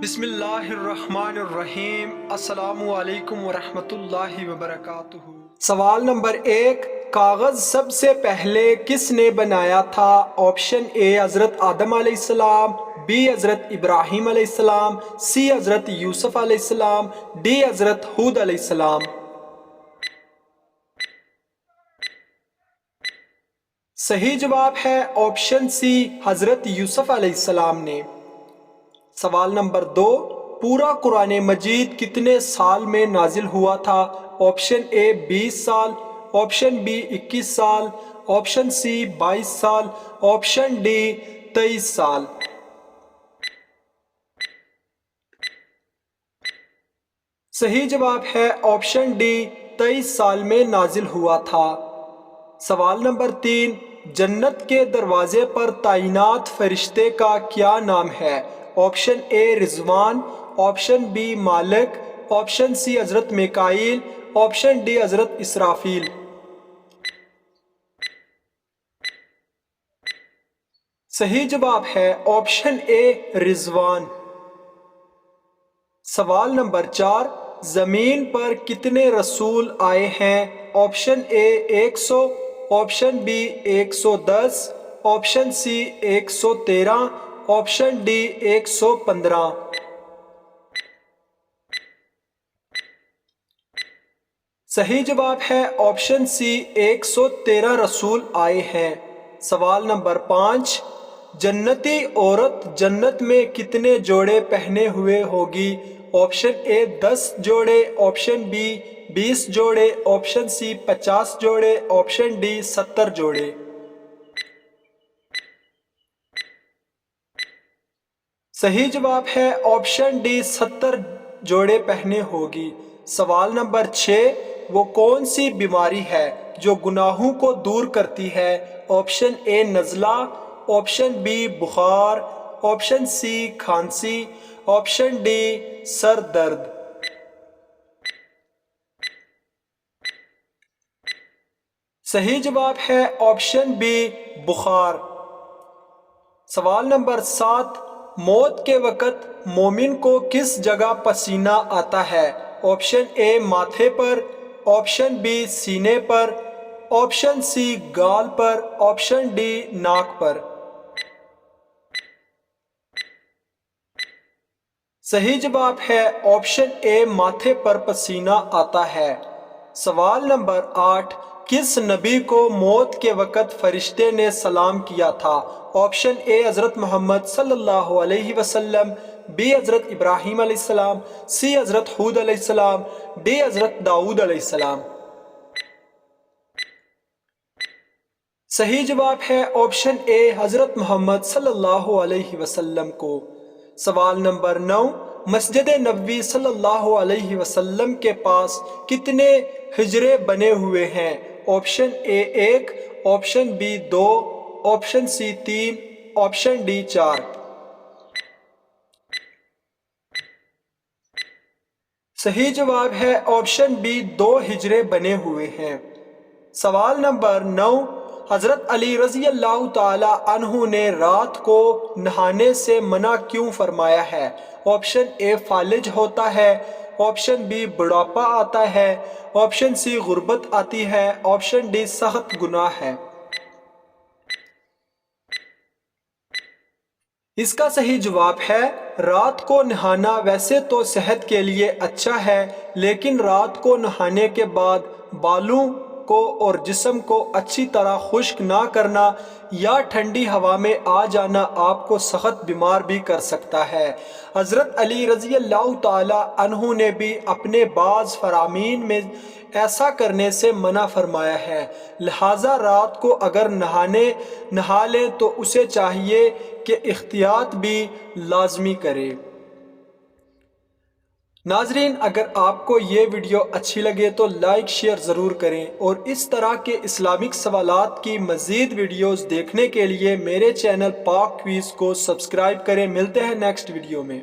بسم اللہ الرحمن الرحیم۔ السلام علیکم ورحمۃ اللہ وبرکاتہ۔ سوال نمبر 1، کاغذ سب سے پہلے کس نے بنایا تھا؟ آپشن اے حضرت آدم علیہ السلام، بی حضرت ابراہیم علیہ السلام، سی حضرت یوسف علیہ السلام، ڈی حضرت ہود علیہ السلام۔ صحیح جواب ہے آپشن سی، حضرت یوسف علیہ السلام نے۔ سوال نمبر 2، پورا قرآن مجید کتنے سال میں نازل ہوا تھا؟ آپشن اے 20 سال، آپشن بی 21 سال، آپشن سی 22 سال، آپشن ڈی 23 سال۔ صحیح جواب ہے آپشن ڈی، 23 سال میں نازل ہوا تھا۔ سوال نمبر 3، جنت کے دروازے پر تعینات فرشتے کا کیا نام ہے؟ آپشن اے رضوان، آپشن بی مالک، آپشن سی حضرت میکائیل، آپشن ڈی حضرت اسرافیل۔ صحیح جواب ہے آپشن اے رضوان۔ سوال نمبر 4، زمین پر کتنے رسول آئے ہیں؟ Option A 100، option B 110، option C 113، option D 115۔ صحیح جواب ہے آپشن سی 113 رسول آئے ہیں۔ سوال نمبر 5، جنتی عورت جنت میں کتنے جوڑے پہنے ہوئے ہوگی؟ آپشن اے 10 جوڑے، آپشن بی 20 جوڑے، آپشن سی 50 جوڑے، آپشن ڈی 70 جوڑے۔ صحیح جواب ہے آپشن ڈی 70 جوڑے پہنے ہوگی۔ سوال نمبر 6، وہ کون سی بیماری ہے جو گناہوں کو دور کرتی ہے؟ آپشن اے نزلہ، آپشن بی بخار، آپشن سی کھانسی، آپشن ڈی سر درد۔ صحیح جواب ہے آپشن بی بخار۔ سوال نمبر 7، موت کے وقت مومن کو کس جگہ پسینہ آتا ہے؟ آپشن اے ماتھے پر، آپشن بی سینے پر، آپشن سی گال پر، آپشن ڈی ناک پر۔ صحیح جواب ہے آپشن اے ماتھے پر پسینہ آتا ہے۔ سوال نمبر 8، کس نبی کو موت کے وقت فرشتے نے سلام کیا تھا؟ آپشن اے حضرت محمد صلی اللہ علیہ وسلم، بی حضرت ابراہیم علیہ السلام، سی حضرت ہود علیہ السلام، ڈی حضرت داؤد علیہ السلام۔ صحیح جواب ہے آپشن اے حضرت محمد صلی اللہ علیہ وسلم کو۔ سوال نمبر 9، مسجد نبوی صلی اللہ علیہ وسلم کے پاس کتنے حجرے بنے ہوئے ہیں؟ Option A 1، option B 2، option C 3، option D 4۔ صحیح جواب ہے آپشن بی 2 حجرے بنے ہوئے ہیں۔ سوال نمبر 9، حضرت علی رضی اللہ تعالی عنہ نے رات کو نہانے سے منع کیوں فرمایا ہے؟ آپشن اے فالج ہوتا ہے، آپشن بی بڑھاپا آتا ہے، آپشن سی غربت آتی ہے، آپشن ڈی سخت گناہ ہے۔ اس کا صحیح جواب ہے رات کو نہانا ویسے تو صحت کے لیے اچھا ہے، لیکن رات کو نہانے کے بعد بالوں کو اور جسم کو اچھی طرح خشک نہ کرنا یا ٹھنڈی ہوا میں آ جانا آپ کو سخت بیمار بھی کر سکتا ہے۔ حضرت علی رضی اللہ تعالی عنہ نے بھی اپنے بعض فرامین میں ایسا کرنے سے منع فرمایا ہے، لہٰذا رات کو اگر نہا لیں تو اسے چاہیے کہ احتیاط بھی لازمی کرے۔ ناظرین، اگر آپ کو یہ ویڈیو اچھی لگے تو لائک شیئر ضرور کریں، اور اس طرح کے اسلامک سوالات کی مزید ویڈیوز دیکھنے کے لیے میرے چینل پاک کوئز کو سبسکرائب کریں۔ ملتے ہیں نیکسٹ ویڈیو میں۔